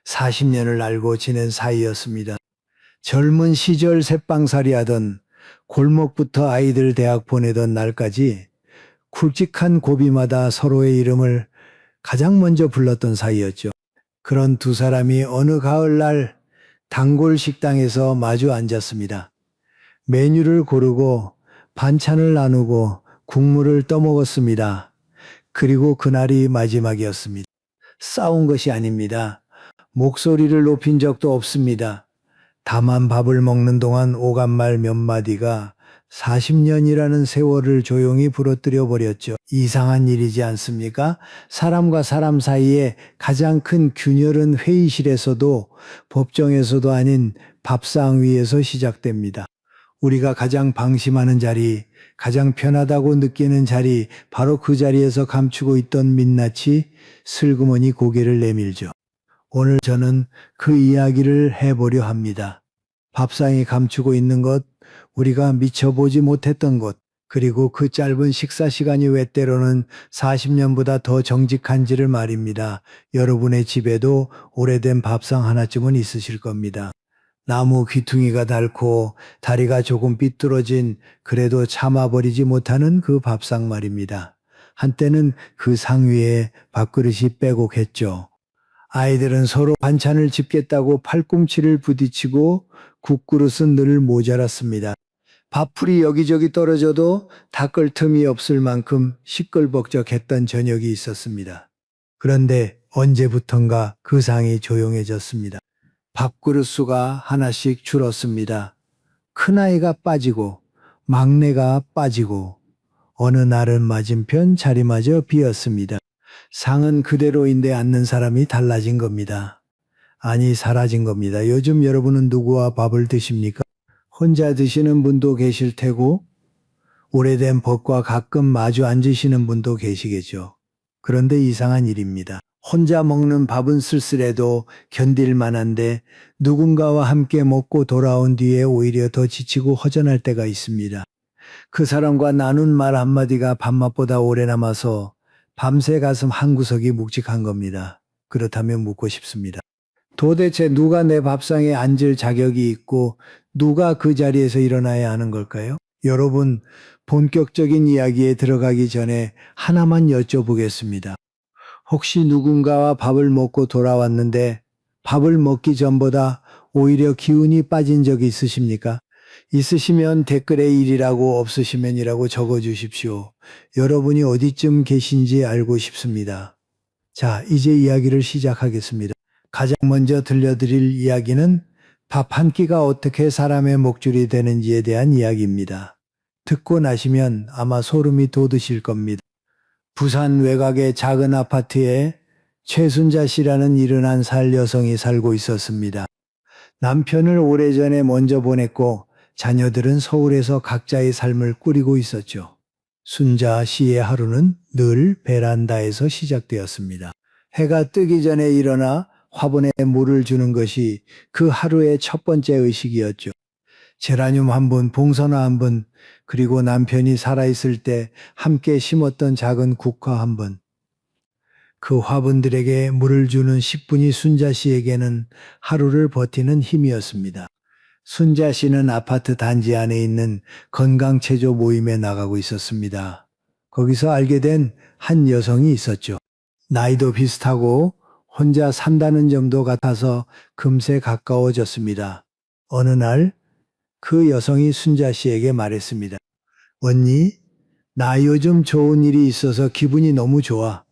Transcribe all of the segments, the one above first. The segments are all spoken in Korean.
40년을 알고 지낸 사이였습니다. 젊은 시절 새빵살이 하던 골목부터 아이들 대학 보내던 날까지 굵직한 고비마다 서로의 이름을 가장 먼저 불렀던 사이였죠. 그런 두 사람이 어느 가을날 단골 식당에서 마주 앉았습니다. 메뉴를 고르고 반찬을 나누고 국물을 떠먹었습니다. 그리고 그날이 마지막이었습니다. 싸운 것이 아닙니다. 목소리를 높인 적도 없습니다. 다만 밥을 먹는 동안 오간말 몇 마디가 40년이라는 세월을 조용히 부러뜨려 버렸죠. 이상한 일이지 않습니까? 사람과 사람 사이에 가장 큰 균열은 회의실에서도 법정에서도 아닌 밥상 위에서 시작됩니다. 우리가 가장 방심하는 자리, 가장 편하다고 느끼는 자리, 바로 그 자리에서 감추고 있던 민낯이 슬그머니 고개를 내밀죠. 오늘 저는 그 이야기를 해보려 합니다. 밥상이 감추고 있는 것, 우리가 미쳐보지 못했던 것, 그리고 그 짧은 식사 시간이 왜 때로는 40년보다 더 정직한지를 말입니다. 여러분의 집에도 오래된 밥상 하나쯤은 있으실 겁니다. 나무 귀퉁이가 닳고 다리가 조금 삐뚤어진 그래도 참아버리지 못하는 그 밥상 말입니다. 한때는 그 상 위에 밥그릇이 빼곡했죠. 아이들은 서로 반찬을 집겠다고 팔꿈치를 부딪히고 국그릇은 늘 모자랐습니다. 밥풀이 여기저기 떨어져도 닦을 틈이 없을 만큼 시끌벅적했던 저녁이 있었습니다. 그런데 언제부턴가 그 상이 조용해졌습니다. 밥그릇 수가 하나씩 줄었습니다. 큰아이가 빠지고 막내가 빠지고 어느 날은 맞은편 자리마저 비었습니다. 상은 그대로인데 앉는 사람이 달라진 겁니다. 아니, 사라진 겁니다. 요즘 여러분은 누구와 밥을 드십니까? 혼자 드시는 분도 계실 테고 오래된 벗과 가끔 마주 앉으시는 분도 계시겠죠. 그런데 이상한 일입니다. 혼자 먹는 밥은 쓸쓸해도 견딜 만한데 누군가와 함께 먹고 돌아온 뒤에 오히려 더 지치고 허전할 때가 있습니다. 그 사람과 나눈 말 한마디가 밥맛보다 오래 남아서 밤새 가슴 한구석이 묵직한 겁니다. 그렇다면 묻고 싶습니다. 도대체 누가 내 밥상에 앉을 자격이 있고 누가 그 자리에서 일어나야 하는 걸까요? 여러분, 본격적인 이야기에 들어가기 전에 하나만 여쭤보겠습니다. 혹시 누군가와 밥을 먹고 돌아왔는데 밥을 먹기 전보다 오히려 기운이 빠진 적이 있으십니까? 있으시면 댓글에 1이라고 없으시면 2라고 적어주십시오. 여러분이 어디쯤 계신지 알고 싶습니다. 자, 이제 이야기를 시작하겠습니다. 가장 먼저 들려드릴 이야기는 밥 한 끼가 어떻게 사람의 목줄이 되는지에 대한 이야기입니다. 듣고 나시면 아마 소름이 돋으실 겁니다. 부산 외곽의 작은 아파트에 최순자 씨라는 71살 여성이 살고 있었습니다. 남편을 오래전에 먼저 보냈고 자녀들은 서울에서 각자의 삶을 꾸리고 있었죠. 순자 씨의 하루는 늘 베란다에서 시작되었습니다. 해가 뜨기 전에 일어나 화분에 물을 주는 것이 그 하루의 첫 번째 의식이었죠. 제라늄 한 분, 봉선화 한 분, 그리고 남편이 살아있을 때 함께 심었던 작은 국화 한 분. 그 화분들에게 물을 주는 10분이 순자 씨에게는 하루를 버티는 힘이었습니다. 순자 씨는 아파트 단지 안에 있는 건강체조 모임에 나가고 있었습니다. 거기서 알게 된 한 여성이 있었죠. 나이도 비슷하고 혼자 산다는 점도 같아서 금세 가까워졌습니다. 어느 날 그 여성이 순자 씨에게 말했습니다. 언니, 나 요즘 좋은 일이 있어서 기분이 너무 좋아.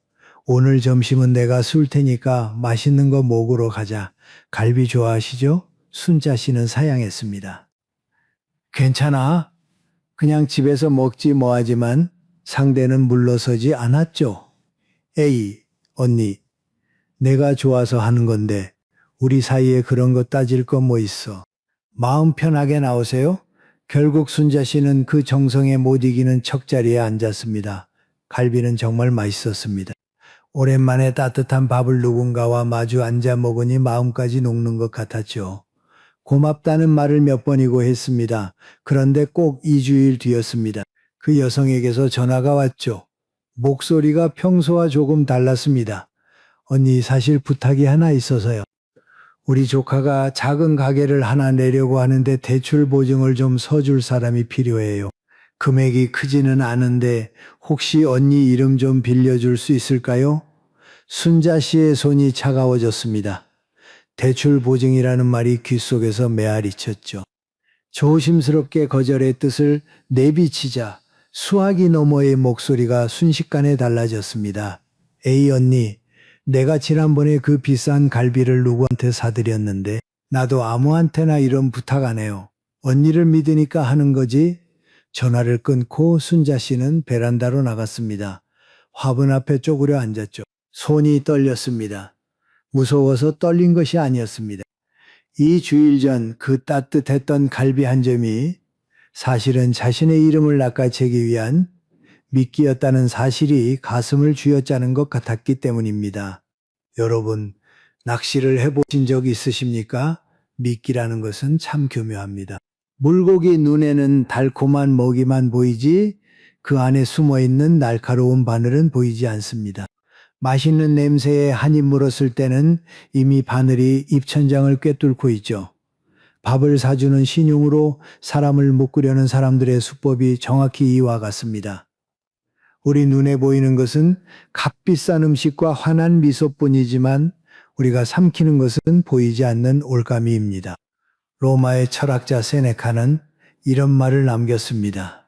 오늘 점심은 내가 쏠 테니까 맛있는 거 먹으러 가자. 갈비 좋아하시죠? 순자 씨는 사양했습니다. 괜찮아. 그냥 집에서 먹지 뭐하지만 상대는 물러서지 않았죠. 에이, 언니. 내가 좋아서 하는 건데 우리 사이에 그런 거 따질 거 뭐 있어. 마음 편하게 나오세요. 결국 순자 씨는 그 정성에 못 이기는 척자리에 앉았습니다. 갈비는 정말 맛있었습니다. 오랜만에 따뜻한 밥을 누군가와 마주 앉아 먹으니 마음까지 녹는 것 같았죠. 고맙다는 말을 몇 번이고 했습니다. 그런데 꼭 2주일 뒤였습니다. 그 여성에게서 전화가 왔죠. 목소리가 평소와 조금 달랐습니다. 언니, 사실 부탁이 하나 있어서요. 우리 조카가 작은 가게를 하나 내려고 하는데 대출 보증을 좀 서줄 사람이 필요해요. 금액이 크지는 않은데 혹시 언니 이름 좀 빌려줄 수 있을까요? 순자 씨의 손이 차가워졌습니다. 대출 보증이라는 말이 귓속에서 메아리 쳤죠. 조심스럽게 거절의 뜻을 내비치자 수화기 너머의 목소리가 순식간에 달라졌습니다. 에이 언니, 내가 지난번에 그 비싼 갈비를 누구한테 사드렸는데 나도 아무한테나 이런 부탁 안 해요. 언니를 믿으니까 하는 거지? 전화를 끊고 순자 씨는 베란다로 나갔습니다. 화분 앞에 쪼그려 앉았죠. 손이 떨렸습니다. 무서워서 떨린 것이 아니었습니다. 이 주일 전 그 따뜻했던 갈비 한 점이 사실은 자신의 이름을 낚아채기 위한 미끼였다는 사실이 가슴을 쥐어짜는 것 같았기 때문입니다. 여러분, 낚시를 해보신 적 있으십니까? 미끼라는 것은 참 교묘합니다. 물고기 눈에는 달콤한 먹이만 보이지 그 안에 숨어있는 날카로운 바늘은 보이지 않습니다. 맛있는 냄새에 한 입 물었을 때는 이미 바늘이 입천장을 꿰뚫고 있죠. 밥을 사주는 신용으로 사람을 묶으려는 사람들의 수법이 정확히 이와 같습니다. 우리 눈에 보이는 것은 값비싼 음식과 환한 미소뿐이지만 우리가 삼키는 것은 보이지 않는 올가미입니다. 로마의 철학자 세네카는 이런 말을 남겼습니다.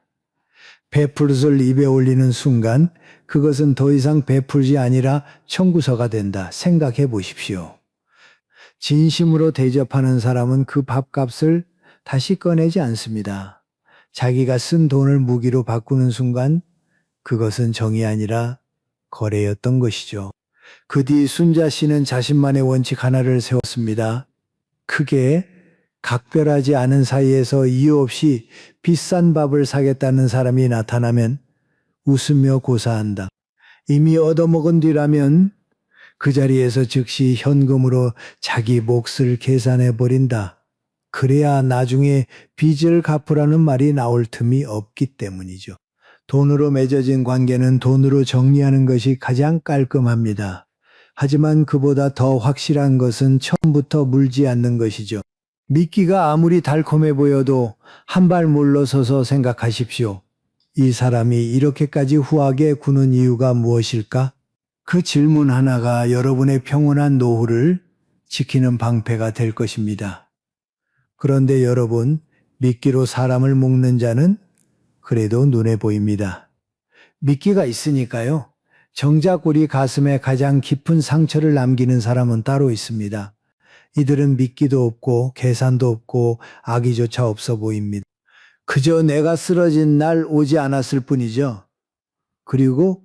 베풀을 입에 올리는 순간 그것은 더 이상 베풀이 아니라 청구서가 된다. 생각해 보십시오. 진심으로 대접하는 사람은 그 밥값을 다시 꺼내지 않습니다. 자기가 쓴 돈을 무기로 바꾸는 순간 그것은 정이 아니라 거래였던 것이죠. 그 뒤 순자 씨는 자신만의 원칙 하나를 세웠습니다. 크게 각별하지 않은 사이에서 이유 없이 비싼 밥을 사겠다는 사람이 나타나면 웃으며 고사한다. 이미 얻어먹은 뒤라면 그 자리에서 즉시 현금으로 자기 몫을 계산해 버린다. 그래야 나중에 빚을 갚으라는 말이 나올 틈이 없기 때문이죠. 돈으로 맺어진 관계는 돈으로 정리하는 것이 가장 깔끔합니다. 하지만 그보다 더 확실한 것은 처음부터 물지 않는 것이죠. 미끼가 아무리 달콤해 보여도 한 발 물러서서 생각하십시오. 이 사람이 이렇게까지 후하게 구는 이유가 무엇일까? 그 질문 하나가 여러분의 평온한 노후를 지키는 방패가 될 것입니다. 그런데 여러분, 미끼로 사람을 묶는 자는 그래도 눈에 보입니다. 미끼가 있으니까요. 정작 우리 가슴에 가장 깊은 상처를 남기는 사람은 따로 있습니다. 이들은 미끼도 없고 계산도 없고 악의조차 없어 보입니다. 그저 내가 쓰러진 날 오지 않았을 뿐이죠. 그리고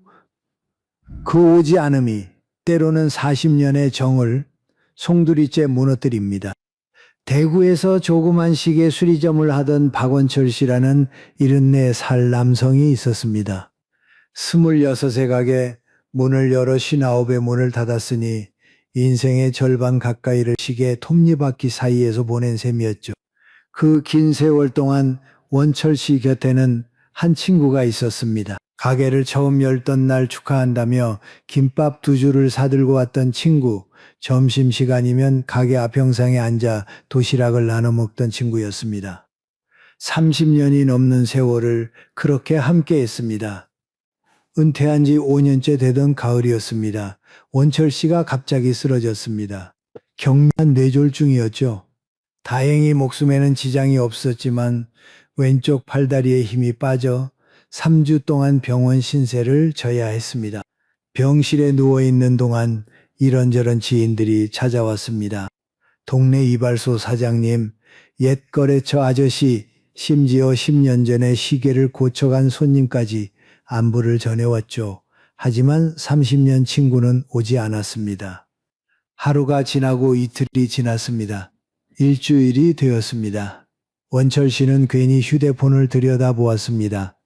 그 오지 않음이 때로는 40년의 정을 송두리째 무너뜨립니다. 대구에서 조그만 시계 수리점을 하던 박원철 씨라는 74살 남성이 있었습니다. 26의 가게 문을 열어 59의 문을 닫았으니 인생의 절반 가까이를 시계 톱니바퀴 사이에서 보낸 셈이었죠. 그 긴 세월 동안 원철 씨 곁에는 한 친구가 있었습니다. 가게를 처음 열던 날 축하한다며 김밥 2줄을 사들고 왔던 친구, 점심시간이면 가게 앞평상에 앉아 도시락을 나눠 먹던 친구였습니다. 30년이 넘는 세월을 그렇게 함께 했습니다. 은퇴한 지 5년째 되던 가을이었습니다. 원철 씨가 갑자기 쓰러졌습니다. 경미한 뇌졸중이었죠. 다행히 목숨에는 지장이 없었지만 왼쪽 팔다리에 힘이 빠져 3주 동안 병원 신세를 져야 했습니다. 병실에 누워있는 동안 이런저런 지인들이 찾아왔습니다. 동네 이발소 사장님, 옛 거래처 아저씨, 심지어 10년 전에 시계를 고쳐간 손님까지 안부를 전해왔죠. 하지만 30년 친구는 오지 않았습니다. 하루가 지나고 이틀이 지났습니다. 일주일이 되었습니다. 원철 씨는 괜히 휴대폰을 들여다보았습니다.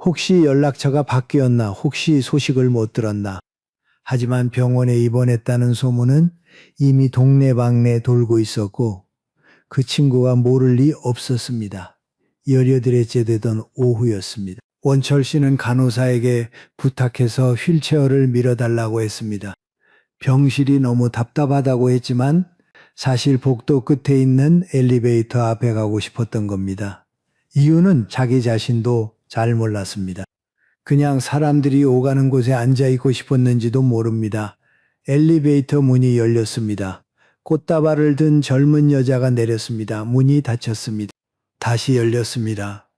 혹시 연락처가 바뀌었나, 혹시 소식을 못 들었나. 하지만 병원에 입원했다는 소문은 이미 동네방네 돌고 있었고 그 친구가 모를 리 없었습니다. 18일째 되던 오후였습니다. 원철 씨는 간호사에게 부탁해서 휠체어를 밀어달라고 했습니다. 병실이 너무 답답하다고 했지만 사실 복도 끝에 있는 엘리베이터 앞에 가고 싶었던 겁니다. 이유는 자기 자신도 잘 몰랐습니다. 그냥 사람들이 오가는 곳에 앉아 있고 싶었는지도 모릅니다. 엘리베이터 문이 열렸습니다. 꽃다발을 든 젊은 여자가 내렸습니다. 문이 닫혔습니다. 다시 열렸습니다.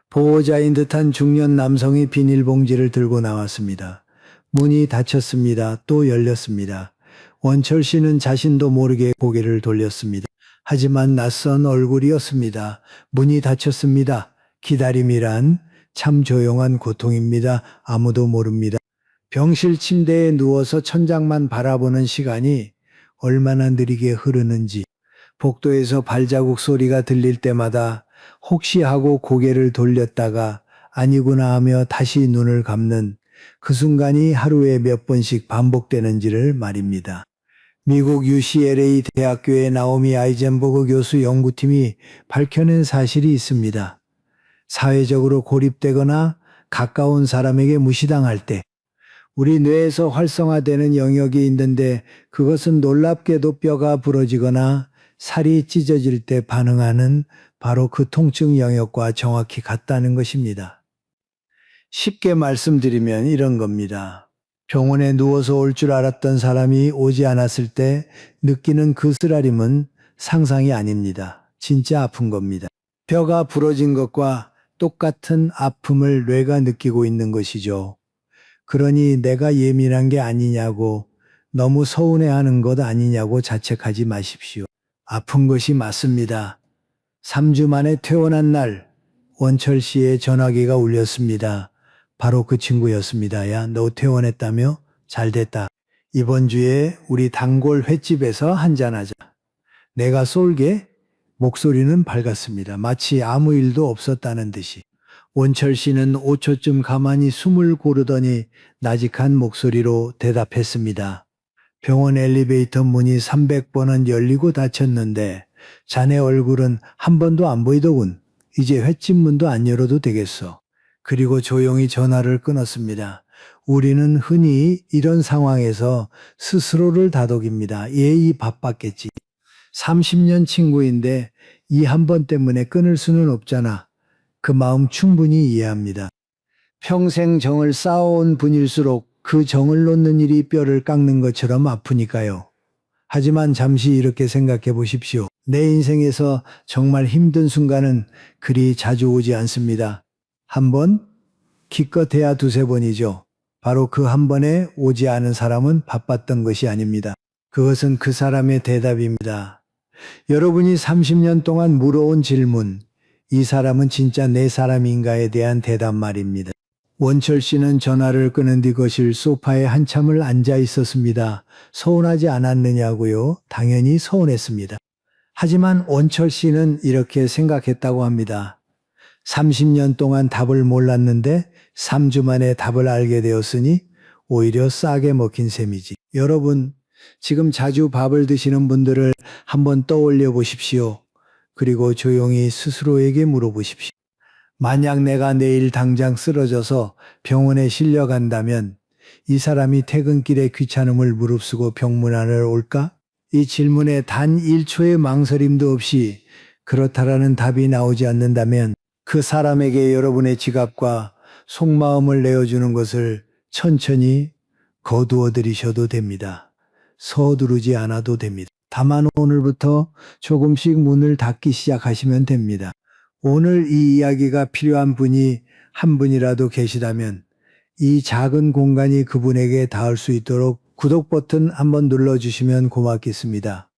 보호자인 듯한 중년 남성이 비닐봉지를 들고 나왔습니다. 문이 닫혔습니다. 또 열렸습니다. 원철 씨는 자신도 모르게 고개를 돌렸습니다. 하지만 낯선 얼굴이었습니다. 문이 닫혔습니다. 기다림이란 참 조용한 고통입니다. 아무도 모릅니다. 병실 침대에 누워서 천장만 바라보는 시간이 얼마나 느리게 흐르는지, 복도에서 발자국 소리가 들릴 때마다 혹시 하고 고개를 돌렸다가 아니구나 하며 다시 눈을 감는 그 순간이 하루에 몇 번씩 반복되는지를 말입니다. 미국 UCLA 대학교의 나오미 아이젠버그 교수 연구팀이 밝혀낸 사실이 있습니다. 사회적으로 고립되거나 가까운 사람에게 무시당할 때 우리 뇌에서 활성화되는 영역이 있는데 그것은 놀랍게도 뼈가 부러지거나 살이 찢어질 때 반응하는 바로 그 통증 영역과 정확히 같다는 것입니다. 쉽게 말씀드리면 이런 겁니다. 병원에 누워서 올 줄 알았던 사람이 오지 않았을 때 느끼는 그 쓰라림은 상상이 아닙니다. 진짜 아픈 겁니다. 뼈가 부러진 것과 똑같은 아픔을 뇌가 느끼고 있는 것이죠. 그러니 내가 예민한 게 아니냐고, 너무 서운해하는 것 아니냐고 자책하지 마십시오. 아픈 것이 맞습니다. 3주 만에 퇴원한 날 원철 씨의 전화기가 울렸습니다. 바로 그 친구였습니다. 야, 너 퇴원했다며? 잘됐다. 이번 주에 우리 단골 횟집에서 한잔하자. 내가 쏠게? 목소리는 밝았습니다. 마치 아무 일도 없었다는 듯이. 원철 씨는 5초쯤 가만히 숨을 고르더니 나직한 목소리로 대답했습니다. 병원 엘리베이터 문이 300번은 열리고 닫혔는데 자네 얼굴은 한 번도 안 보이더군. 이제 횟집 문도 안 열어도 되겠어. 그리고 조용히 전화를 끊었습니다. 우리는 흔히 이런 상황에서 스스로를 다독입니다. 예의 바빴겠지. 30년 친구인데 이 한 번 때문에 끊을 수는 없잖아. 그 마음 충분히 이해합니다. 평생 정을 쌓아온 분일수록 그 정을 놓는 일이 뼈를 깎는 것처럼 아프니까요. 하지만 잠시 이렇게 생각해 보십시오. 내 인생에서 정말 힘든 순간은 그리 자주 오지 않습니다. 한 번, 기껏해야 두세 번이죠. 바로 그 한 번에 오지 않은 사람은 바빴던 것이 아닙니다. 그것은 그 사람의 대답입니다. 여러분이 30년 동안 물어온 질문, 이 사람은 진짜 내 사람인가에 대한 대답 말입니다. 원철 씨는 전화를 끊은 뒤 거실 소파에 한참을 앉아 있었습니다. 서운하지 않았느냐고요? 당연히 서운했습니다. 하지만 원철 씨는 이렇게 생각했다고 합니다. 30년 동안 답을 몰랐는데 3주 만에 답을 알게 되었으니 오히려 싸게 먹힌 셈이지. 여러분, 지금 자주 밥을 드시는 분들을 한번 떠올려 보십시오. 그리고 조용히 스스로에게 물어보십시오. 만약 내가 내일 당장 쓰러져서 병원에 실려간다면 이 사람이 퇴근길에 귀찮음을 무릅쓰고 병문 안을 올까? 이 질문에 단 1초의 망설임도 없이 그렇다라는 답이 나오지 않는다면 그 사람에게 여러분의 지갑과 속마음을 내어주는 것을 천천히 거두어 들이셔도 됩니다. 서두르지 않아도 됩니다. 다만 오늘부터 조금씩 문을 닫기 시작하시면 됩니다. 오늘 이 이야기가 필요한 분이 한 분이라도 계시다면 이 작은 공간이 그분에게 닿을 수 있도록 구독 버튼 한번 눌러주시면 고맙겠습니다.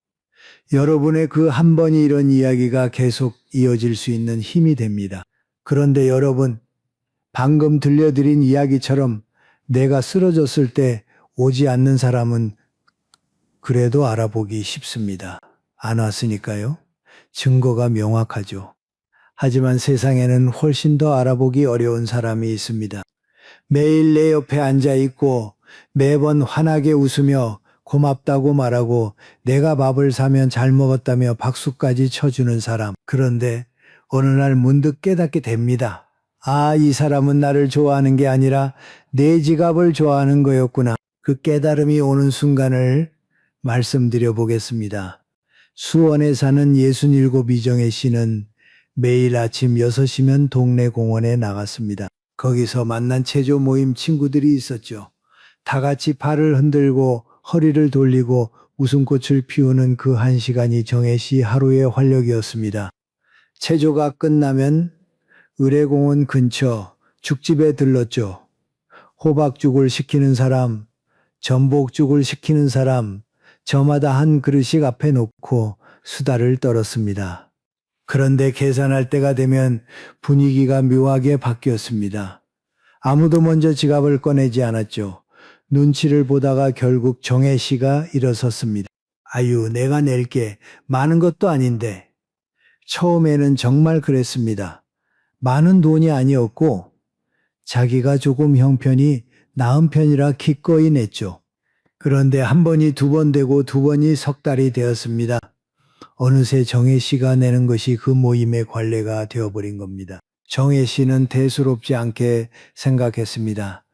여러분의 그 한 번이 이런 이야기가 계속 이어질 수 있는 힘이 됩니다. 그런데 여러분, 방금 들려드린 이야기처럼 내가 쓰러졌을 때 오지 않는 사람은 그래도 알아보기 쉽습니다. 안 왔으니까요. 증거가 명확하죠. 하지만 세상에는 훨씬 더 알아보기 어려운 사람이 있습니다. 매일 내 옆에 앉아 있고 매번 환하게 웃으며 고맙다고 말하고 내가 밥을 사면 잘 먹었다며 박수까지 쳐주는 사람. 그런데 어느 날 문득 깨닫게 됩니다. 아, 이 사람은 나를 좋아하는 게 아니라 내 지갑을 좋아하는 거였구나. 그 깨달음이 오는 순간을 말씀드려 보겠습니다. 수원에 사는 67 이정혜 씨는 매일 아침 6시면 동네 공원에 나갔습니다. 거기서 만난 체조 모임 친구들이 있었죠. 다 같이 팔을 흔들고 허리를 돌리고 웃음꽃을 피우는 그 1시간이 정혜 씨 하루의 활력이었습니다. 체조가 끝나면 의뢰공원 근처 죽집에 들렀죠. 호박죽을 시키는 사람, 전복죽을 시키는 사람, 저마다 한 그릇씩 앞에 놓고 수다를 떨었습니다. 그런데 계산할 때가 되면 분위기가 묘하게 바뀌었습니다. 아무도 먼저 지갑을 꺼내지 않았죠. 눈치를 보다가 결국 정혜 씨가 일어섰습니다. 아유, 내가 낼게. 많은 것도 아닌데. 처음에는 정말 그랬습니다. 많은 돈이 아니었고 자기가 조금 형편이 나은 편이라 기꺼이 냈죠. 그런데 한 번이 2번 되고 2번이 석 달이 되었습니다. 어느새 정혜 씨가 내는 것이 그 모임의 관례가 되어버린 겁니다. 정혜 씨는 대수롭지 않게 생각했습니다.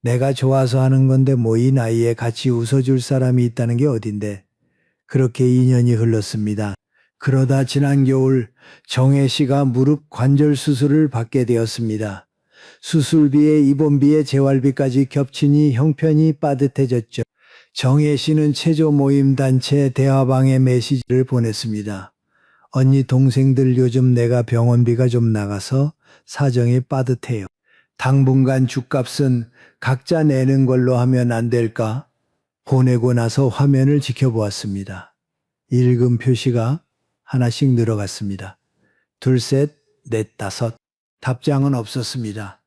내가 좋아서 하는 건데 뭐 이 나이에 같이 웃어줄 사람이 있다는 게 어딘데. 그렇게 2년이 흘렀습니다. 그러다 지난 겨울 정혜 씨가 무릎 관절 수술을 받게 되었습니다. 수술비에 입원비에 재활비까지 겹치니 형편이 빠듯해졌죠. 정혜 씨는 체조 모임 단체 대화방에 메시지를 보냈습니다. 언니 동생들 요즘 내가 병원비가 좀 나가서 사정이 빠듯해요. 당분간 죽값은 각자 내는 걸로 하면 안 될까? 보내고 나서 화면을 지켜보았습니다. 읽음 표시가 하나씩 늘어갔습니다. 2, 셋, 넷, 5. 답장은 없었습니다.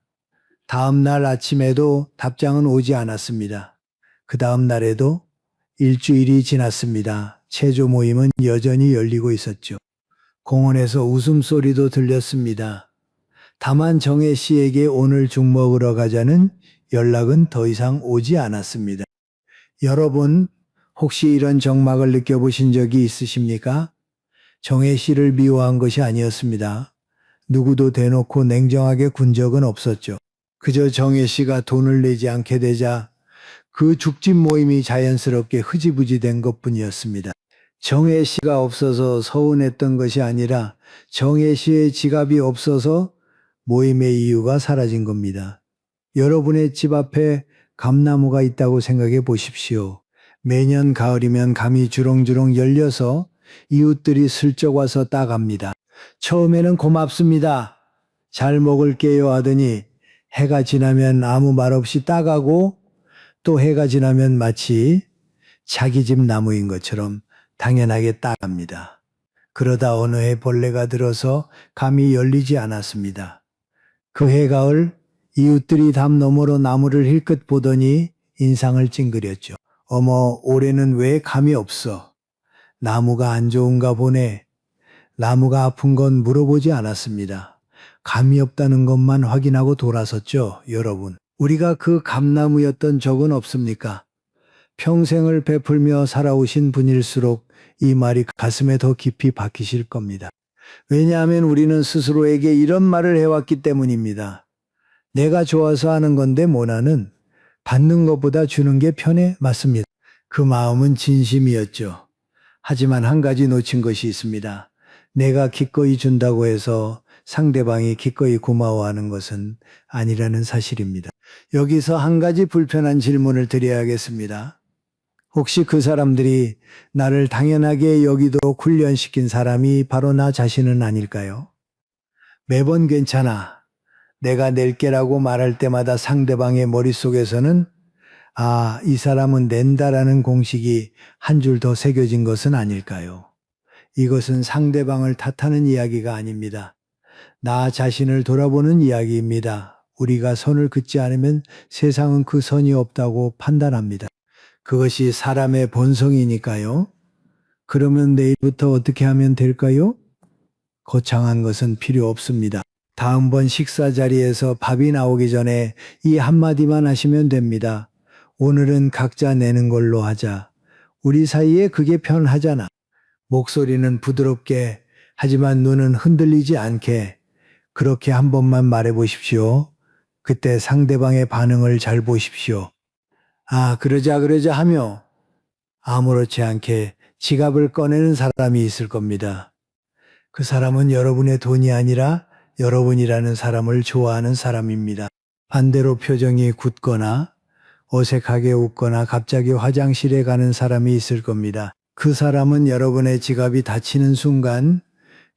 다음 날 아침에도 답장은 오지 않았습니다. 그 다음 날에도 일주일이 지났습니다. 체조 모임은 여전히 열리고 있었죠. 공원에서 웃음소리도 들렸습니다. 다만 정혜 씨에게 오늘 죽 먹으러 가자는 연락은 더 이상 오지 않았습니다. 여러분, 혹시 이런 정막을 느껴보신 적이 있으십니까? 정혜 씨를 미워한 것이 아니었습니다. 누구도 대놓고 냉정하게 군 적은 없었죠. 그저 정혜 씨가 돈을 내지 않게 되자 그 죽집 모임이 자연스럽게 흐지부지 된 것뿐이었습니다. 정혜 씨가 없어서 서운했던 것이 아니라 정혜 씨의 지갑이 없어서 모임의 이유가 사라진 겁니다. 여러분의 집 앞에 감나무가 있다고 생각해 보십시오. 매년 가을이면 감이 주렁주렁 열려서 이웃들이 슬쩍 와서 따갑니다. 처음에는 고맙습니다. 잘 먹을게요 하더니 해가 지나면 아무 말 없이 따가고 또 해가 지나면 마치 자기 집 나무인 것처럼 당연하게 따갑니다. 그러다 어느 해 벌레가 들어서 감이 열리지 않았습니다. 그 해 가을 이웃들이 담 너머로 나무를 힐끗 보더니 인상을 찡그렸죠. 어머, 올해는 왜 감이 없어? 나무가 안 좋은가 보네. 나무가 아픈 건 물어보지 않았습니다. 감이 없다는 것만 확인하고 돌아섰죠, 여러분. 우리가 그 감나무였던 적은 없습니까? 평생을 베풀며 살아오신 분일수록 이 말이 가슴에 더 깊이 박히실 겁니다. 왜냐하면 우리는 스스로에게 이런 말을 해왔기 때문입니다. 내가 좋아서 하는 건데 뭐나는 받는 것보다 주는 게 편해. 맞습니다. 그 마음은 진심이었죠. 하지만 한 가지 놓친 것이 있습니다. 내가 기꺼이 준다고 해서 상대방이 기꺼이 고마워하는 것은 아니라는 사실입니다. 여기서 한 가지 불편한 질문을 드려야겠습니다. 혹시 그 사람들이 나를 당연하게 여기도록 훈련시킨 사람이 바로 나 자신은 아닐까요? 매번 괜찮아. 내가 낼게라고 말할 때마다 상대방의 머릿속에서는 아, 이 사람은 낸다라는 공식이 한 줄 더 새겨진 것은 아닐까요? 이것은 상대방을 탓하는 이야기가 아닙니다. 나 자신을 돌아보는 이야기입니다. 우리가 선을 긋지 않으면 세상은 그 선이 없다고 판단합니다. 그것이 사람의 본성이니까요. 그러면 내일부터 어떻게 하면 될까요? 거창한 것은 필요 없습니다. 다음번 식사 자리에서 밥이 나오기 전에 이 한마디만 하시면 됩니다. 오늘은 각자 내는 걸로 하자. 우리 사이에 그게 편하잖아. 목소리는 부드럽게 하지만 눈은 흔들리지 않게 그렇게 한 번만 말해 보십시오. 그때 상대방의 반응을 잘 보십시오. 아, 그러자 하며 아무렇지 않게 지갑을 꺼내는 사람이 있을 겁니다. 그 사람은 여러분의 돈이 아니라 여러분이라는 사람을 좋아하는 사람입니다. 반대로 표정이 굳거나 어색하게 웃거나 갑자기 화장실에 가는 사람이 있을 겁니다. 그 사람은 여러분의 지갑이 닫히는 순간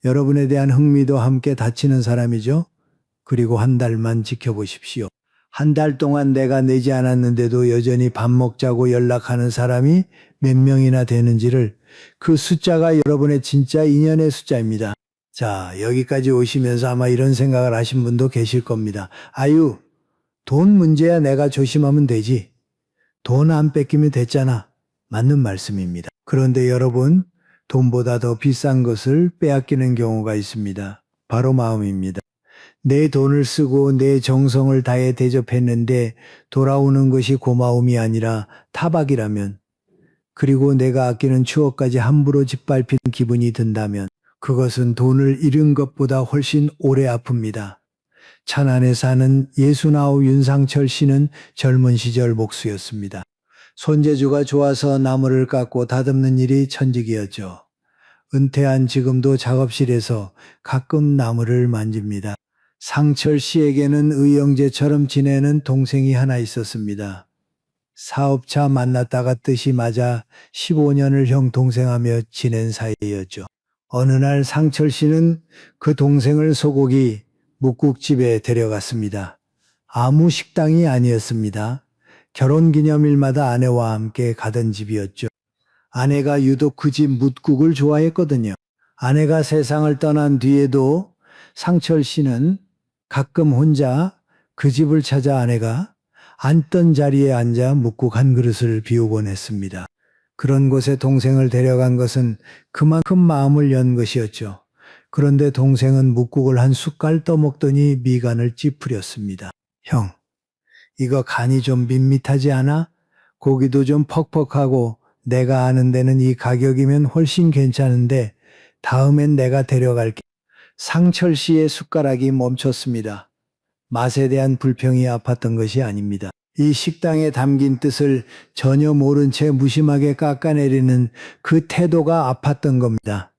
여러분에 대한 흥미도 함께 닫히는 사람이죠. 그리고 한 달만 지켜보십시오. 한 달 동안 내가 내지 않았는데도 여전히 밥 먹자고 연락하는 사람이 몇 명이나 되는지를, 그 숫자가 여러분의 진짜 인연의 숫자입니다. 자, 여기까지 오시면서 아마 이런 생각을 하신 분도 계실 겁니다. 아유, 돈 문제야 내가 조심하면 되지. 돈 안 뺏기면 됐잖아. 맞는 말씀입니다. 그런데 여러분, 돈보다 더 비싼 것을 빼앗기는 경우가 있습니다. 바로 마음입니다. 내 돈을 쓰고 내 정성을 다해 대접했는데 돌아오는 것이 고마움이 아니라 타박이라면, 그리고 내가 아끼는 추억까지 함부로 짓밟힌 기분이 든다면 그것은 돈을 잃은 것보다 훨씬 오래 아픕니다. 천안에 사는 69 윤상철 씨는 젊은 시절 목수였습니다. 손재주가 좋아서 나무를 깎고 다듬는 일이 천직이었죠. 은퇴한 지금도 작업실에서 가끔 나무를 만집니다. 상철 씨에게는 의형제처럼 지내는 동생이 하나 있었습니다. 사업차 만났다가 뜻이 맞아 15년을 형 동생하며 지낸 사이였죠. 어느 날 상철 씨는 그 동생을 소고기 묵국집에 데려갔습니다. 아무 식당이 아니었습니다. 결혼기념일마다 아내와 함께 가던 집이었죠. 아내가 유독 그 집 묵국을 좋아했거든요. 아내가 세상을 떠난 뒤에도 상철 씨는 가끔 혼자 그 집을 찾아 아내가 앉던 자리에 앉아 묵국 한 그릇을 비우곤 했습니다. 그런 곳에 동생을 데려간 것은 그만큼 마음을 연 것이었죠. 그런데 동생은 묵국을 한 숟갈 떠먹더니 미간을 찌푸렸습니다. 형, 이거 간이 좀 밋밋하지 않아? 고기도 좀 퍽퍽하고 내가 아는 데는 이 가격이면 훨씬 괜찮은데 다음엔 내가 데려갈게. 상철 씨의 숟가락이 멈췄습니다. 맛에 대한 불평이 아팠던 것이 아닙니다. 이 식당에 담긴 뜻을 전혀 모른 채 무심하게 깎아내리는 그 태도가 아팠던 겁니다.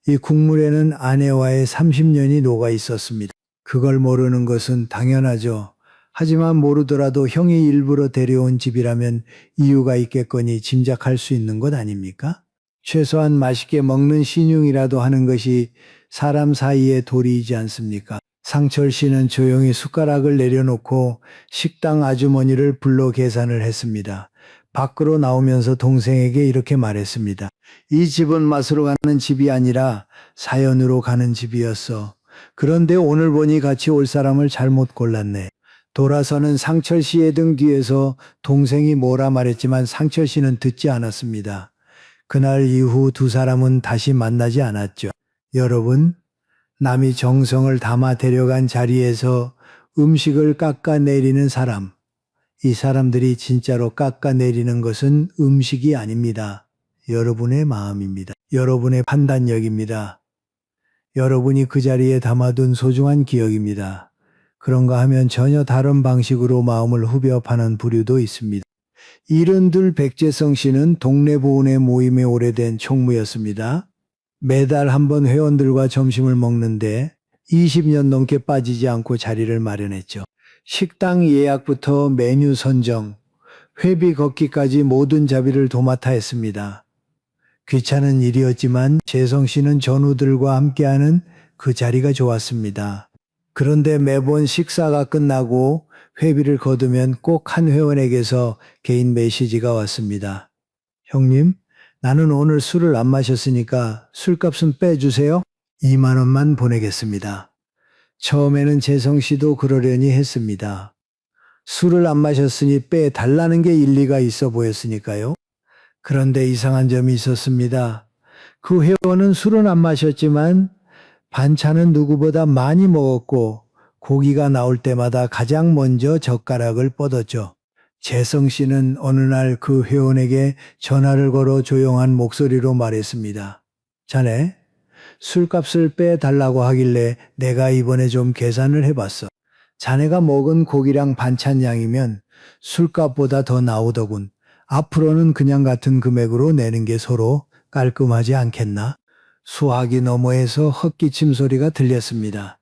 이 국물에는 아내와의 30년이 녹아 있었습니다. 그걸 모르는 것은 당연하죠. 하지만 모르더라도 형이 일부러 데려온 집이라면 이유가 있겠거니 짐작할 수 있는 것 아닙니까? 최소한 맛있게 먹는 신용이라도 하는 것이 사람 사이의 도리이지 않습니까? 상철 씨는 조용히 숟가락을 내려놓고 식당 아주머니를 불러 계산을 했습니다. 밖으로 나오면서 동생에게 이렇게 말했습니다. 이 집은 맛으로 가는 집이 아니라 사연으로 가는 집이었어. 그런데 오늘 보니 같이 올 사람을 잘못 골랐네. 돌아서는 상철 씨의 등 뒤에서 동생이 뭐라 말했지만 상철 씨는 듣지 않았습니다. 그날 이후 두 사람은 다시 만나지 않았죠. 여러분, 남이 정성을 담아 데려간 자리에서 음식을 깎아내리는 사람, 이 사람들이 진짜로 깎아내리는 것은 음식이 아닙니다. 여러분의 마음입니다. 여러분의 판단력입니다. 여러분이 그 자리에 담아둔 소중한 기억입니다. 그런가 하면 전혀 다른 방식으로 마음을 후벼 파는 부류도 있습니다. 이른들 백재성 씨는 동네 보훈회 모임의 오래된 총무였습니다. 매달 한 번 회원들과 점심을 먹는데 20년 넘게 빠지지 않고 자리를 마련했죠. 식당 예약부터 메뉴 선정, 회비 걷기까지 모든 자비를 도맡아 했습니다. 귀찮은 일이었지만 재성 씨는 전우들과 함께하는 그 자리가 좋았습니다. 그런데 매번 식사가 끝나고 회비를 거두면 꼭 한 회원에게서 개인 메시지가 왔습니다. 형님, 나는 오늘 술을 안 마셨으니까 술값은 빼주세요. 2만 원만 보내겠습니다. 처음에는 재성 씨도 그러려니 했습니다. 술을 안 마셨으니 빼달라는 게 일리가 있어 보였으니까요. 그런데 이상한 점이 있었습니다. 그 회원은 술은 안 마셨지만 반찬은 누구보다 많이 먹었고 고기가 나올 때마다 가장 먼저 젓가락을 뻗었죠. 재성 씨는 어느 날 그 회원에게 전화를 걸어 조용한 목소리로 말했습니다. 자네, 술값을 빼달라고 하길래 내가 이번에 좀 계산을 해봤어. 자네가 먹은 고기랑 반찬 양이면 술값보다 더 나오더군. 앞으로는 그냥 같은 금액으로 내는 게 서로 깔끔하지 않겠나? 수화기 너머에서 헛기침 소리가 들렸습니다.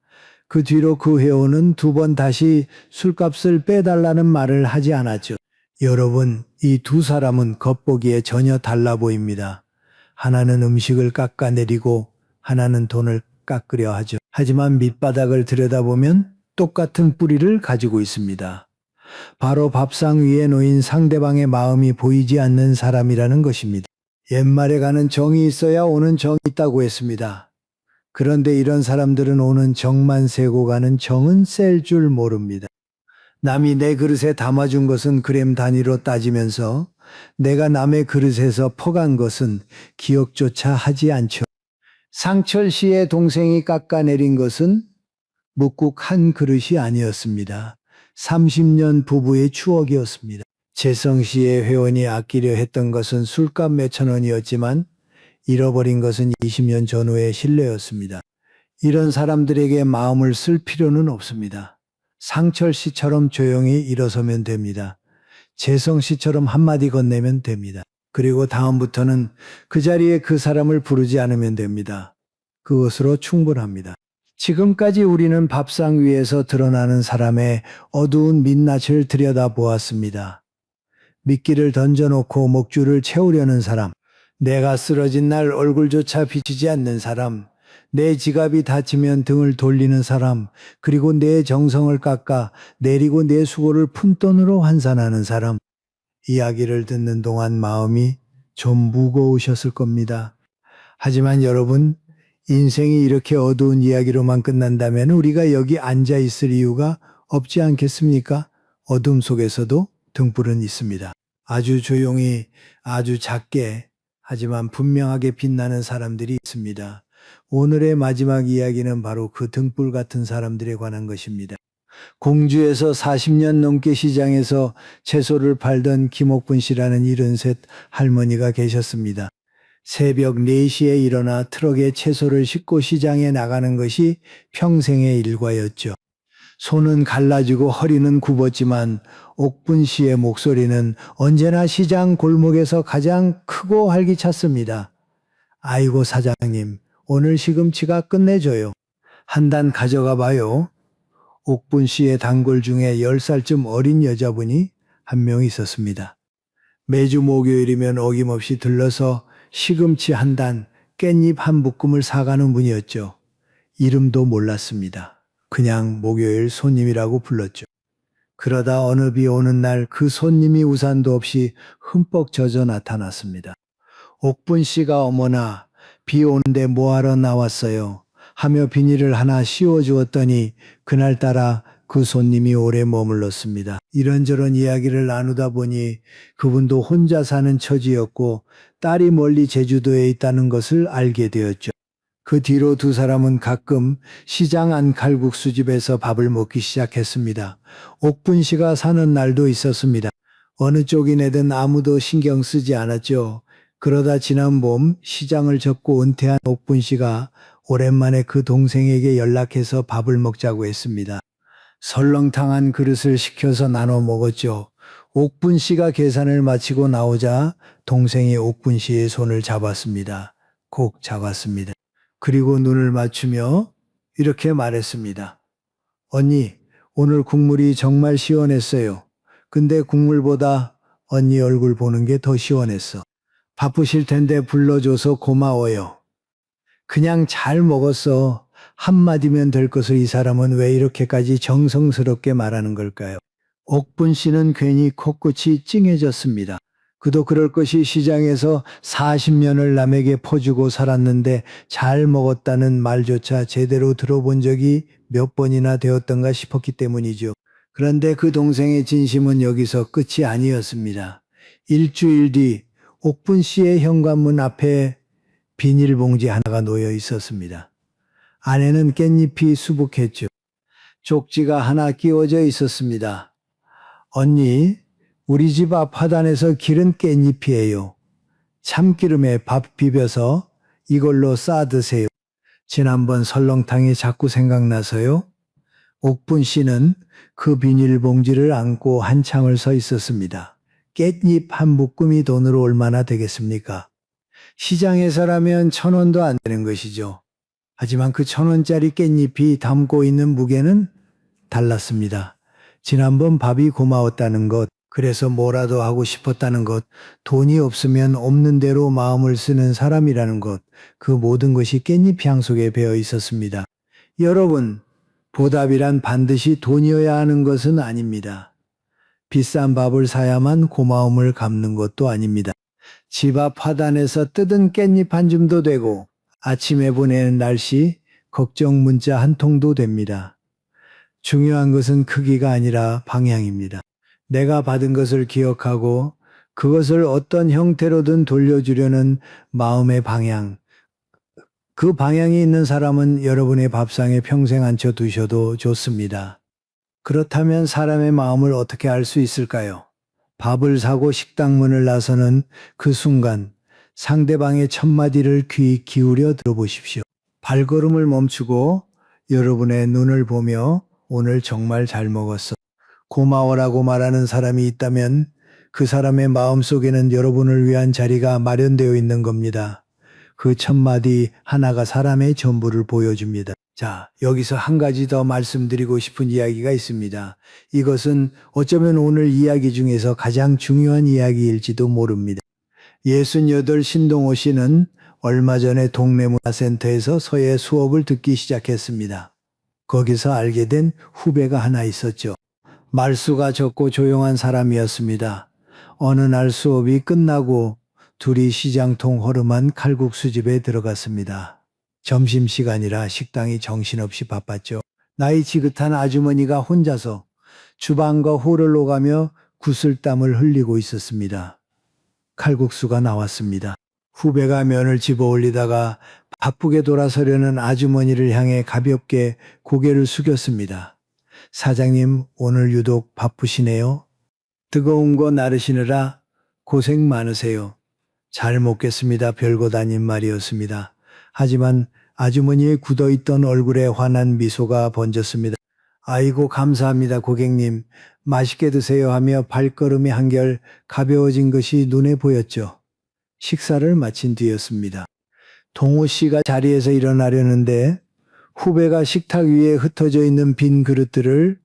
그 뒤로 그 회원은 두 번 다시 술값을 빼달라는 말을 하지 않았죠. 여러분, 이 두 사람은 겉보기에 전혀 달라 보입니다. 하나는 음식을 깎아내리고 하나는 돈을 깎으려 하죠. 하지만 밑바닥을 들여다보면 똑같은 뿌리를 가지고 있습니다. 바로 밥상 위에 놓인 상대방의 마음이 보이지 않는 사람이라는 것입니다. 옛말에 가는 정이 있어야 오는 정이 있다고 했습니다. 그런데 이런 사람들은 오는 정만 세고 가는 정은 셀 줄 모릅니다. 남이 내 그릇에 담아준 것은 그램 단위로 따지면서 내가 남의 그릇에서 퍼간 것은 기억조차 하지 않죠. 상철 씨의 동생이 깎아내린 것은 묵국 한 그릇이 아니었습니다. 30년 부부의 추억이었습니다. 재성 씨의 회원이 아끼려 했던 것은 술값 몇천 원이었지만 잃어버린 것은 20년 전후의 신뢰였습니다. 이런 사람들에게 마음을 쓸 필요는 없습니다. 상철 씨처럼 조용히 일어서면 됩니다. 재성 씨처럼 한마디 건네면 됩니다. 그리고 다음부터는 그 자리에 그 사람을 부르지 않으면 됩니다. 그것으로 충분합니다. 지금까지 우리는 밥상 위에서 드러나는 사람의 어두운 민낯을 들여다보았습니다. 미끼를 던져놓고 목줄을 채우려는 사람, 내가 쓰러진 날 얼굴조차 비치지 않는 사람, 내 지갑이 다치면 등을 돌리는 사람, 그리고 내 정성을 깎아 내리고 내 수고를 푼돈으로 환산하는 사람. 이야기를 듣는 동안 마음이 좀 무거우셨을 겁니다. 하지만 여러분, 인생이 이렇게 어두운 이야기로만 끝난다면 우리가 여기 앉아 있을 이유가 없지 않겠습니까? 어둠 속에서도 등불은 있습니다. 아주 조용히, 아주 작게, 하지만 분명하게 빛나는 사람들이 있습니다. 오늘의 마지막 이야기는 바로 그 등불 같은 사람들에 관한 것입니다. 공주에서 40년 넘게 시장에서 채소를 팔던 김옥분 씨라는 73 할머니가 계셨습니다. 새벽 4시에 일어나 트럭에 채소를 싣고 시장에 나가는 것이 평생의 일과였죠. 손은 갈라지고 허리는 굽었지만 옥분 씨의 목소리는 언제나 시장 골목에서 가장 크고 활기찼습니다. 아이고 사장님, 오늘 시금치가 끝내줘요. 한 단 가져가 봐요. 옥분 씨의 단골 중에 10살쯤 어린 여자분이 한 명 있었습니다. 매주 목요일이면 어김없이 들러서 시금치 한 단, 깻잎 한 묶음을 사가는 분이었죠. 이름도 몰랐습니다. 그냥 목요일 손님이라고 불렀죠. 그러다 어느 비 오는 날 그 손님이 우산도 없이 흠뻑 젖어 나타났습니다. 옥분 씨가 어머나 비 오는데 뭐하러 나왔어요? 하며 비닐을 하나 씌워주었더니 그날따라 그 손님이 오래 머물렀습니다. 이런저런 이야기를 나누다 보니 그분도 혼자 사는 처지였고 딸이 멀리 제주도에 있다는 것을 알게 되었죠. 그 뒤로 두 사람은 가끔 시장 안 칼국수집에서 밥을 먹기 시작했습니다. 옥분 씨가 사는 날도 있었습니다. 어느 쪽이 내든 아무도 신경 쓰지 않았죠. 그러다 지난 봄 시장을 접고 은퇴한 옥분 씨가 오랜만에 그 동생에게 연락해서 밥을 먹자고 했습니다. 설렁탕 한 그릇을 시켜서 나눠 먹었죠. 옥분 씨가 계산을 마치고 나오자 동생이 옥분 씨의 손을 잡았습니다. 꼭 잡았습니다. 그리고 눈을 맞추며 이렇게 말했습니다. 언니, 오늘 국물이 정말 시원했어요. 근데 국물보다 언니 얼굴 보는 게 더 시원했어. 바쁘실 텐데 불러줘서 고마워요. 그냥 잘 먹었어. 한마디면 될 것을 이 사람은 왜 이렇게까지 정성스럽게 말하는 걸까요? 옥분 씨는 괜히 코끝이 찡해졌습니다. 그도 그럴 것이 시장에서 40년을 남에게 퍼주고 살았는데 잘 먹었다는 말조차 제대로 들어본 적이 몇 번이나 되었던가 싶었기 때문이죠. 그런데 그 동생의 진심은 여기서 끝이 아니었습니다. 일주일 뒤 옥분 씨의 현관문 앞에 비닐봉지 하나가 놓여 있었습니다. 안에는 깻잎이 수북했죠. 쪽지가 하나 끼워져 있었습니다. 언니, 우리 집 앞 화단에서 기른 깻잎이에요. 참기름에 밥 비벼서 이걸로 싸 드세요. 지난번 설렁탕이 자꾸 생각나서요. 옥분 씨는 그 비닐봉지를 안고 한참을 서 있었습니다. 깻잎 한 묶음이 돈으로 얼마나 되겠습니까? 시장에서라면 1,000원도 안 되는 것이죠. 하지만 그 1,000원짜리 깻잎이 담고 있는 무게는 달랐습니다. 지난번 밥이 고마웠다는 것, 그래서 뭐라도 하고 싶었다는 것, 돈이 없으면 없는 대로 마음을 쓰는 사람이라는 것, 그 모든 것이 깻잎 향 속에 배어 있었습니다. 여러분, 보답이란 반드시 돈이어야 하는 것은 아닙니다. 비싼 밥을 사야만 고마움을 갚는 것도 아닙니다. 집 앞 화단에서 뜯은 깻잎 한 줌도 되고 아침에 보내는 날씨 걱정 문자 한 통도 됩니다. 중요한 것은 크기가 아니라 방향입니다. 내가 받은 것을 기억하고 그것을 어떤 형태로든 돌려주려는 마음의 방향. 그 방향이 있는 사람은 여러분의 밥상에 평생 앉혀두셔도 좋습니다. 그렇다면 사람의 마음을 어떻게 알 수 있을까요? 밥을 사고 식당 문을 나서는 그 순간 상대방의 첫마디를 귀 기울여 들어보십시오. 발걸음을 멈추고 여러분의 눈을 보며 오늘 정말 잘 먹었어. 고마워라고 말하는 사람이 있다면 그 사람의 마음속에는 여러분을 위한 자리가 마련되어 있는 겁니다. 그 첫마디 하나가 사람의 전부를 보여줍니다. 자, 여기서 한 가지 더 말씀드리고 싶은 이야기가 있습니다. 이것은 어쩌면 오늘 이야기 중에서 가장 중요한 이야기일지도 모릅니다. 68 신동호 씨는 얼마 전에 동네 문화센터에서 서예 수업을 듣기 시작했습니다. 거기서 알게 된 후배가 하나 있었죠. 말수가 적고 조용한 사람이었습니다. 어느 날 수업이 끝나고 둘이 시장통 허름한 칼국수집에 들어갔습니다. 점심시간이라 식당이 정신없이 바빴죠. 나이 지긋한 아주머니가 혼자서 주방과 홀을 오가며 구슬땀을 흘리고 있었습니다. 칼국수가 나왔습니다. 후배가 면을 집어 올리다가 바쁘게 돌아서려는 아주머니를 향해 가볍게 고개를 숙였습니다. 사장님, 오늘 유독 바쁘시네요. 뜨거운 거 나르시느라 고생 많으세요. 잘 먹겠습니다. 별것 아닌 말이었습니다. 하지만 아주머니의 굳어있던 얼굴에 환한 미소가 번졌습니다. 아이고 감사합니다 고객님. 맛있게 드세요 하며 발걸음이 한결 가벼워진 것이 눈에 보였죠. 식사를 마친 뒤였습니다. 동호 씨가 자리에서 일어나려는데 후배가 식탁 위에 흩어져 있는 빈 그릇들을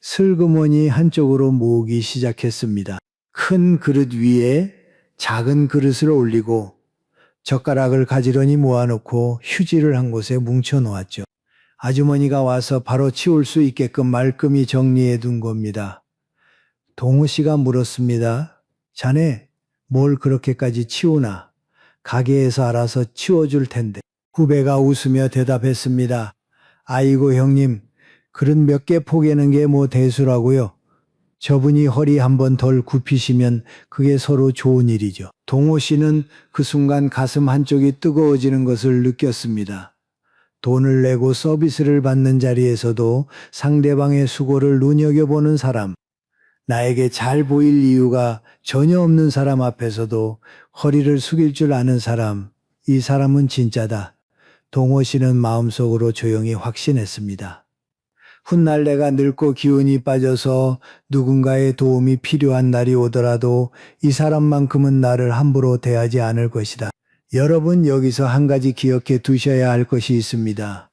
슬그머니 한쪽으로 모으기 시작했습니다. 큰 그릇 위에 작은 그릇을 올리고 젓가락을 가지런히 모아놓고 휴지를 한 곳에 뭉쳐 놓았죠. 아주머니가 와서 바로 치울 수 있게끔 말끔히 정리해 둔 겁니다. 동우 씨가 물었습니다. 자네 뭘 그렇게까지 치우나? 가게에서 알아서 치워줄 텐데. 후배가 웃으며 대답했습니다. 아이고 형님, 그릇 몇 개 포개는 게 뭐 대수라고요. 저분이 허리 한번 덜 굽히시면 그게 서로 좋은 일이죠. 동호 씨는 그 순간 가슴 한쪽이 뜨거워지는 것을 느꼈습니다. 돈을 내고 서비스를 받는 자리에서도 상대방의 수고를 눈여겨보는 사람, 나에게 잘 보일 이유가 전혀 없는 사람 앞에서도 허리를 숙일 줄 아는 사람, 이 사람은 진짜다. 동호 씨는 마음속으로 조용히 확신했습니다. 훗날 내가 늙고 기운이 빠져서 누군가의 도움이 필요한 날이 오더라도 이 사람만큼은 나를 함부로 대하지 않을 것이다. 여러분 여기서 한 가지 기억해 두셔야 할 것이 있습니다.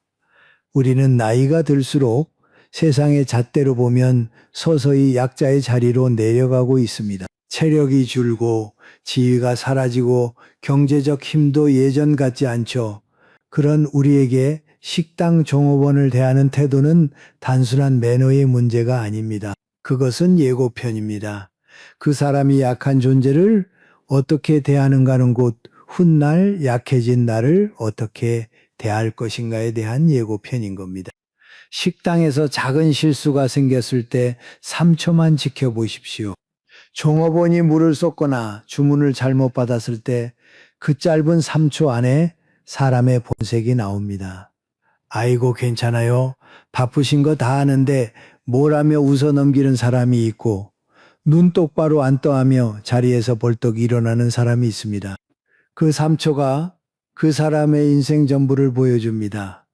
우리는 나이가 들수록 세상의 잣대로 보면 서서히 약자의 자리로 내려가고 있습니다. 체력이 줄고 지위가 사라지고 경제적 힘도 예전 같지 않죠. 그런 우리에게 식당 종업원을 대하는 태도는 단순한 매너의 문제가 아닙니다. 그것은 예고편입니다. 그 사람이 약한 존재를 어떻게 대하는가는 곧 훗날 약해진 나를 어떻게 대할 것인가에 대한 예고편인 겁니다. 식당에서 작은 실수가 생겼을 때 3초만 지켜보십시오. 종업원이 물을 쏟거나 주문을 잘못 받았을 때 그 짧은 3초 안에 사람의 본색이 나옵니다. 아이고 괜찮아요. 바쁘신 거 다 아는데 뭘 하며 웃어 넘기는 사람이 있고 눈 똑바로 안 떠하며 자리에서 벌떡 일어나는 사람이 있습니다. 그 3초가 그 사람의 인생 전부를 보여줍니다.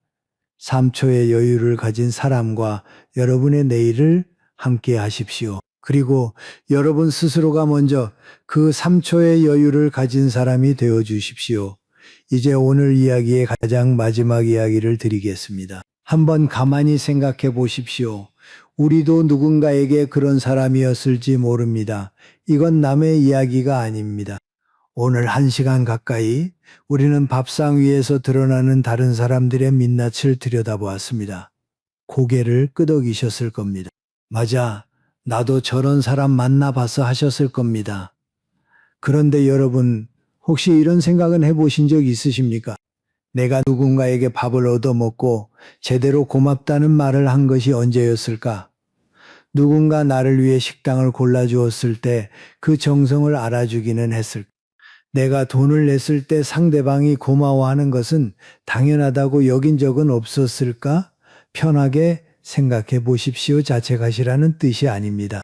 3초의 여유를 가진 사람과 여러분의 내일을 함께 하십시오. 그리고 여러분 스스로가 먼저 그 3초의 여유를 가진 사람이 되어 주십시오. 이제 오늘 이야기의 가장 마지막 이야기를 드리겠습니다. 한번 가만히 생각해 보십시오. 우리도 누군가에게 그런 사람이었을지 모릅니다. 이건 남의 이야기가 아닙니다. 오늘 1시간 가까이 우리는 밥상 위에서 드러나는 다른 사람들의 민낯을 들여다보았습니다. 고개를 끄덕이셨을 겁니다. 맞아, 나도 저런 사람 만나봐서 하셨을 겁니다. 그런데 여러분, 혹시 이런 생각은 해보신 적 있으십니까? 내가 누군가에게 밥을 얻어먹고 제대로 고맙다는 말을 한 것이 언제였을까? 누군가 나를 위해 식당을 골라주었을 때 그 정성을 알아주기는 했을까? 내가 돈을 냈을 때 상대방이 고마워하는 것은 당연하다고 여긴 적은 없었을까? 편하게 생각해 보십시오 자책하시라는 뜻이 아닙니다.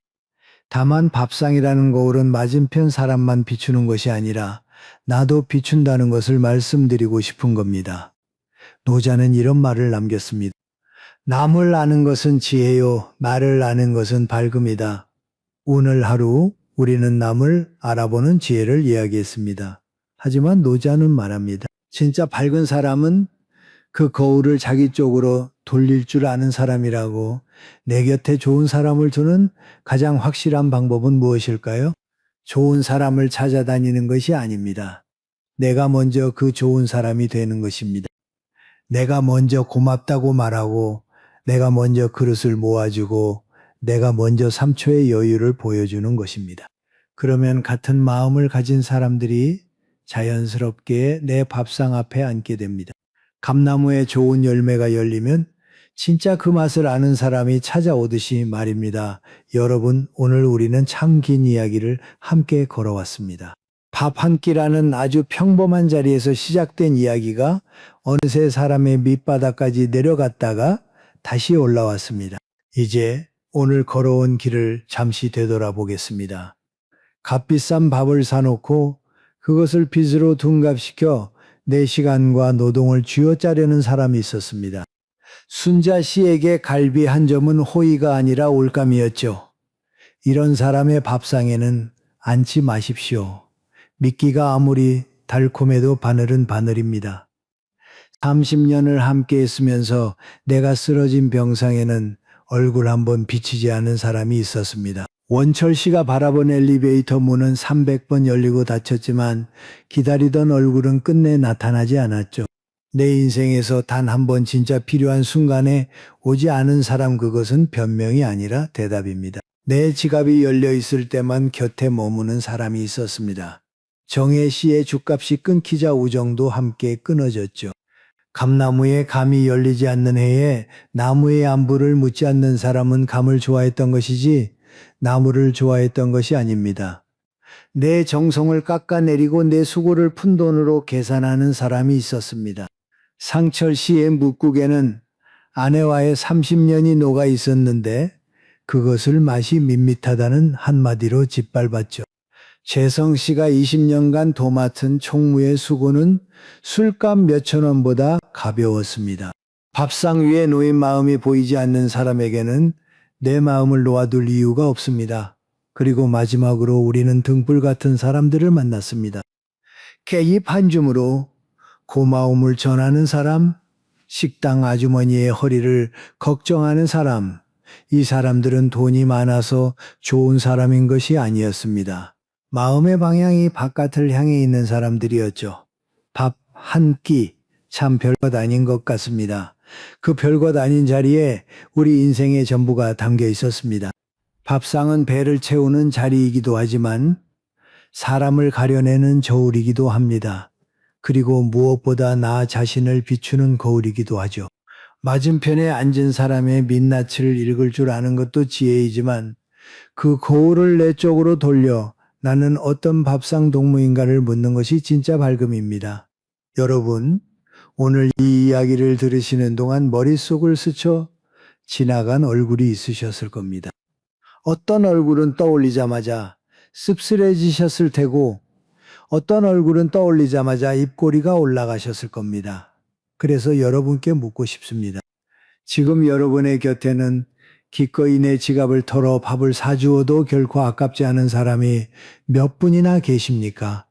다만 밥상이라는 거울은 맞은편 사람만 비추는 것이 아니라 나도 비춘다는 것을 말씀드리고 싶은 겁니다. 노자는 이런 말을 남겼습니다. 남을 아는 것은 지혜요, 나를 아는 것은 밝음이다. 오늘 하루 우리는 남을 알아보는 지혜를 이야기했습니다. 하지만 노자는 말합니다. 진짜 밝은 사람은 그 거울을 자기 쪽으로 돌릴 줄 아는 사람이라고. 내 곁에 좋은 사람을 두는 가장 확실한 방법은 무엇일까요? 좋은 사람을 찾아다니는 것이 아닙니다. 내가 먼저 그 좋은 사람이 되는 것입니다. 내가 먼저 고맙다고 말하고, 내가 먼저 그릇을 모아주고, 내가 먼저 3초의 여유를 보여주는 것입니다. 그러면 같은 마음을 가진 사람들이 자연스럽게 내 밥상 앞에 앉게 됩니다. 감나무에 좋은 열매가 열리면 진짜 그 맛을 아는 사람이 찾아오듯이 말입니다. 여러분, 오늘 우리는 참 긴 이야기를 함께 걸어왔습니다. 밥 한 끼라는 아주 평범한 자리에서 시작된 이야기가 어느새 사람의 밑바닥까지 내려갔다가 다시 올라왔습니다. 이제 오늘 걸어온 길을 잠시 되돌아보겠습니다. 값비싼 밥을 사놓고 그것을 빚으로 둔갑시켜 내 시간과 노동을 쥐어짜려는 사람이 있었습니다. 순자 씨에게 갈비 한 점은 호의가 아니라 올감이었죠. 이런 사람의 밥상에는 앉지 마십시오. 미끼가 아무리 달콤해도 바늘은 바늘입니다. 30년을 함께 했으면서 내가 쓰러진 병상에는 얼굴 한번 비치지 않은 사람이 있었습니다. 원철 씨가 바라본 엘리베이터 문은 300번 열리고 닫혔지만 기다리던 얼굴은 끝내 나타나지 않았죠. 내 인생에서 단 한 번 진짜 필요한 순간에 오지 않은 사람, 그것은 변명이 아니라 대답입니다. 내 지갑이 열려 있을 때만 곁에 머무는 사람이 있었습니다. 정혜 씨의 죗값이 끊기자 우정도 함께 끊어졌죠. 감나무에 감이 열리지 않는 해에 나무의 안부를 묻지 않는 사람은 감을 좋아했던 것이지 나무를 좋아했던 것이 아닙니다. 내 정성을 깎아내리고 내 수고를 푼 돈으로 계산하는 사람이 있었습니다. 상철 씨의 묵국에는 아내와의 30년이 녹아 있었는데 그것을 맛이 밋밋하다는 한마디로 짓밟았죠. 재성 씨가 20년간 도맡은 총무의 수고는 술값 몇천 원보다 가벼웠습니다. 밥상 위에 놓인 마음이 보이지 않는 사람에게는 내 마음을 놓아둘 이유가 없습니다. 그리고 마지막으로 우리는 등불 같은 사람들을 만났습니다. 깻잎 한 줌으로 고마움을 전하는 사람, 식당 아주머니의 허리를 걱정하는 사람, 이 사람들은 돈이 많아서 좋은 사람인 것이 아니었습니다. 마음의 방향이 바깥을 향해 있는 사람들이었죠. 밥 한 끼, 참 별것 아닌 것 같습니다. 그 별것 아닌 자리에 우리 인생의 전부가 담겨 있었습니다. 밥상은 배를 채우는 자리이기도 하지만 사람을 가려내는 저울이기도 합니다. 그리고 무엇보다 나 자신을 비추는 거울이기도 하죠. 맞은편에 앉은 사람의 민낯을 읽을 줄 아는 것도 지혜이지만 그 거울을 내 쪽으로 돌려 나는 어떤 밥상 동무인가를 묻는 것이 진짜 밝음입니다. 여러분, 오늘 이 이야기를 들으시는 동안 머릿속을 스쳐 지나간 얼굴이 있으셨을 겁니다. 어떤 얼굴은 떠올리자마자 씁쓸해지셨을 테고 어떤 얼굴은 떠올리자마자 입꼬리가 올라가셨을 겁니다. 그래서 여러분께 묻고 싶습니다. 지금 여러분의 곁에는 기꺼이 내 지갑을 털어 밥을 사주어도 결코 아깝지 않은 사람이 몇 분이나 계십니까?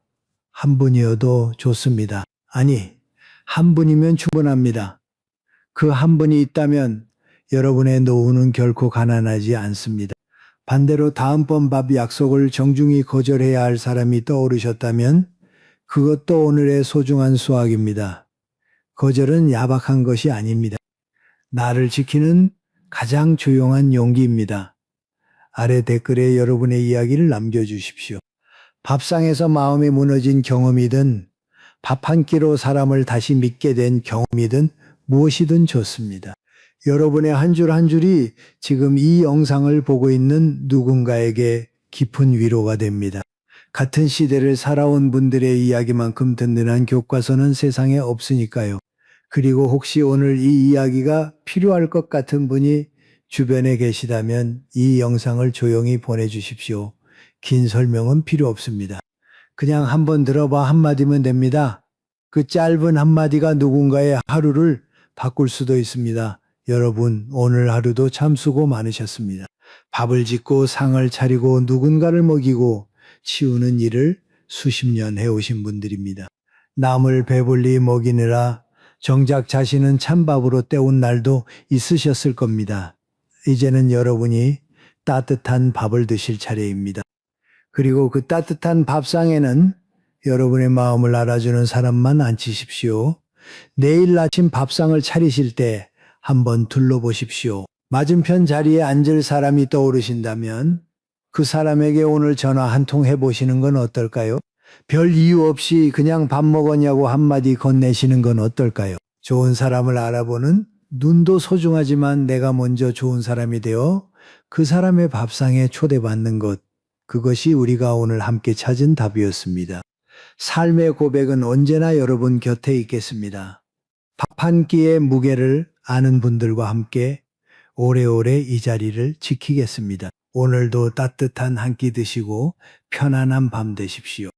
한 분이어도 좋습니다. 아니, 한 분이면 충분합니다. 그 한 분이 있다면 여러분의 노후는 결코 가난하지 않습니다. 반대로 다음번 밥 약속을 정중히 거절해야 할 사람이 떠오르셨다면 그것도 오늘의 소중한 수확입니다. 거절은 야박한 것이 아닙니다. 나를 지키는 가장 조용한 용기입니다. 아래 댓글에 여러분의 이야기를 남겨주십시오. 밥상에서 마음이 무너진 경험이든 밥 한 끼로 사람을 다시 믿게 된 경험이든 무엇이든 좋습니다. 여러분의 한 줄 한 줄이 지금 이 영상을 보고 있는 누군가에게 깊은 위로가 됩니다. 같은 시대를 살아온 분들의 이야기만큼 든든한 교과서는 세상에 없으니까요. 그리고 혹시 오늘 이 이야기가 필요할 것 같은 분이 주변에 계시다면 이 영상을 조용히 보내주십시오. 긴 설명은 필요 없습니다. 그냥 한번 들어봐 한마디면 됩니다. 그 짧은 한마디가 누군가의 하루를 바꿀 수도 있습니다. 여러분, 오늘 하루도 참 수고 많으셨습니다. 밥을 짓고 상을 차리고 누군가를 먹이고 치우는 일을 수십 년 해오신 분들입니다. 남을 배불리 먹이느라 정작 자신은 찬밥으로 때운 날도 있으셨을 겁니다. 이제는 여러분이 따뜻한 밥을 드실 차례입니다. 그리고 그 따뜻한 밥상에는 여러분의 마음을 알아주는 사람만 앉히십시오. 내일 아침 밥상을 차리실 때 한번 둘러보십시오. 맞은편 자리에 앉을 사람이 떠오르신다면 그 사람에게 오늘 전화 한 통 해보시는 건 어떨까요? 별 이유 없이 그냥 밥 먹었냐고 한마디 건네시는 건 어떨까요? 좋은 사람을 알아보는 눈도 소중하지만 내가 먼저 좋은 사람이 되어 그 사람의 밥상에 초대받는 것, 그것이 우리가 오늘 함께 찾은 답이었습니다. 삶의 고백은 언제나 여러분 곁에 있겠습니다. 밥 한 끼의 무게를 아는 분들과 함께 오래오래 이 자리를 지키겠습니다. 오늘도 따뜻한 한 끼 드시고 편안한 밤 되십시오.